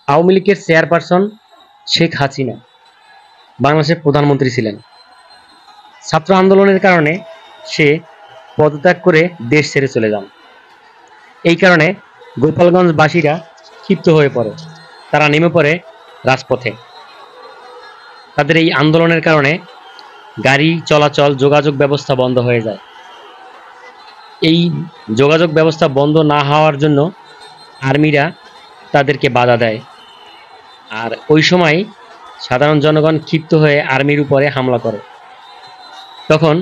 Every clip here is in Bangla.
আওয়ামী লীগের চেয়ারপারসন শেখ হাসিনা বাংলাদেশের প্রধানমন্ত্রী ছিলেন। ছাত্র আন্দোলনের কারণে সে পদত্যাগ করে দেশ ছেড়ে চলে যান। এই কারণে গোপালগঞ্জবাসীরা ক্ষিপ্ত হয়ে পড়ে, তারা নেমে পড়ে রাজপথে। তাদের এই আন্দোলনের কারণে গাড়ি চলাচল, যোগাযোগ ব্যবস্থা বন্ধ হয়ে যায়। এই যোগাযোগ ব্যবস্থা বন্ধ না হওয়ার জন্য আর্মিরা তাদেরকে বাধা দেয়। আর ওই সময় সাধারণ জনগণ ক্ষিপ্ত হয়ে আর্মির উপরে হামলা করে। তখন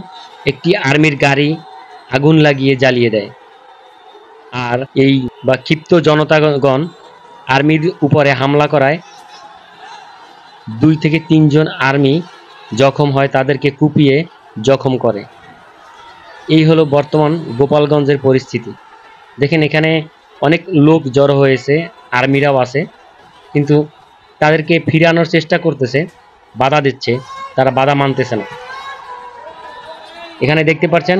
একটি আর্মির গাড়ি আগুন লাগিয়ে জ্বালিয়ে দেয়। আর এই ক্ষিপ্ত জনতাগণ আর্মির উপরে হামলা করায় 2 থেকে 3 জন আর্মি জখম হয়, তাদেরকে কুপিয়ে জখম করে। এই হলো বর্তমান গোপালগঞ্জের পরিস্থিতি। দেখেন এখানে অনেক লোক জড়ো হয়েছে, আর্মিরাও আছে, কিন্তু তাদেরকে ফিরানোর চেষ্টা করতেছে, বাধা দিচ্ছে, তারা বাধা মানতেছে না। এখানে দেখতে পাচ্ছেন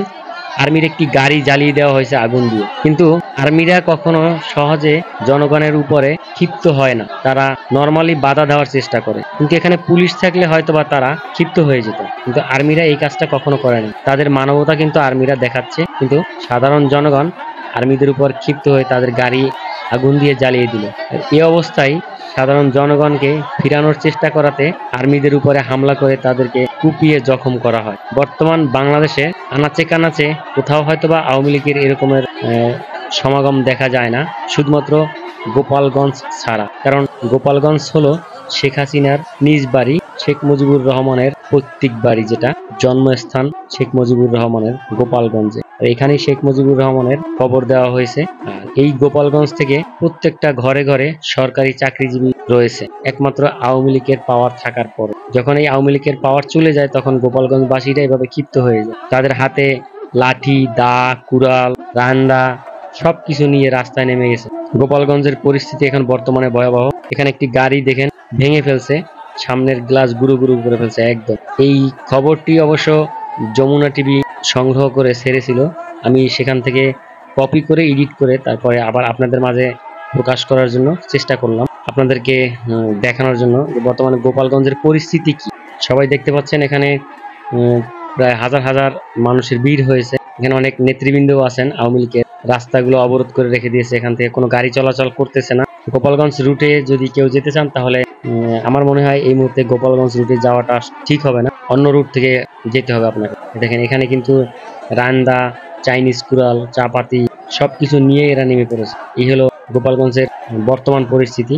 আর্মির একটি গাড়ি জ্বালিয়ে দেওয়া হয়েছে আগুন দিয়ে, কিন্তু আর্মিরা কখনো সহজে জনগণের উপরে ক্ষিপ্ত হয় না, তারা নর্মালি বাধা দেওয়ার চেষ্টা করে। কিন্তু এখানে পুলিশ থাকলে হয়তোবা তারা ক্ষিপ্ত হয়ে যেত, কিন্তু আর্মিরা এই কাজটা কখনো করে না। তাদের মানবতা কিন্তু আর্মিরা দেখাচ্ছে, কিন্তু সাধারণ জনগণ আর্মিদের উপর ক্ষিপ্ত হয়ে তাদের গাড়ি আগুন দিয়ে জ্বালিয়ে দিল। এই অবস্থায় সাধারণ জনগণকে ফিরানোর চেষ্টা করাতে আর্মিদের উপরে হামলা করে তাদেরকে কুপিয়ে জখম করা হয়। বর্তমান বাংলাদেশে আনাচে কানাচে কোথাও হয়তোবা আওয়ামী লীগের এরকমের সমাগম দেখা যায় না, শুধুমাত্র গোপালগঞ্জ ছাড়া। কারণ গোপালগঞ্জ হলো শেখ হাসিনার নিজ বাড়ি, শেখ মুজিবুর রহমানের পৈতৃক বাড়ি, যেটা জন্মস্থান শেখ মুজিবুর রহমানের গোপালগঞ্জে। আর এখানেই শেখ মুজিবুর রহমানের কবর দেওয়া হয়েছে। আর এই গোপালগঞ্জ থেকে প্রত্যেকটা ঘরে ঘরে সরকারি চাকরিজীবী রয়েছে, একমাত্র আওয়ামী লীগের পাওয়ার থাকার পর। যখন এই আওয়ামী লীগের পাওয়ার চলে যায়, তখন গোপালগঞ্জবাসীরা এভাবে ক্ষিপ্ত হয়ে যায়। তাদের হাতে লাঠি, দা, কুড়াল, রান্দা সবকিছু নিয়ে রাস্তায় নেমে গেছে। গোপালগঞ্জের পরিস্থিতি এখন বর্তমানে ভয়াবহ। এখানে একটি গাড়ি দেখেন ভেঙে ফেলছে, সামনের গ্লাস গুঁড়ো গুঁড়ো করে ফেলছে একদম। এই খবরটি অবশ্য যমুনা টিভি সংগ্রহ করে ছেড়েছিল, আমি সেখান থেকে কপি করে এডিট করে তারপরে আবার আপনাদের মাঝে প্রকাশ করার জন্য চেষ্টা করলাম, আপনাদেরকে দেখানোর জন্য বর্তমানে গোপালগঞ্জের পরিস্থিতি কি। সবাই দেখতে পাচ্ছেন এখানে প্রায় হাজার হাজার মানুষের ভিড় হয়েছে। এখানে অনেক নেতৃবৃন্দও আছেন আওয়ামী লীগের। রাস্তাগুলো অবরোধ করে রেখে দিয়েছে, এখান থেকে কোনো গাড়ি চলাচল করতেছে না। গোপালগঞ্জ রুটে যদি কেউ যেতে চান, তাহলে আমার মনে হয় এই মুহূর্তে গোপালগঞ্জ রুটে যাওয়াটা ঠিক হবে না, অন্য রুট থেকে যেতে হবে আপনাকে। দেখেন এখানে কিন্তু রান্দা, চাইনিজ কুড়াল, চাপাতি সবকিছু নিয়ে এরা নেমে পড়েছে। এই হলো গোপালগঞ্জের বর্তমান পরিস্থিতি।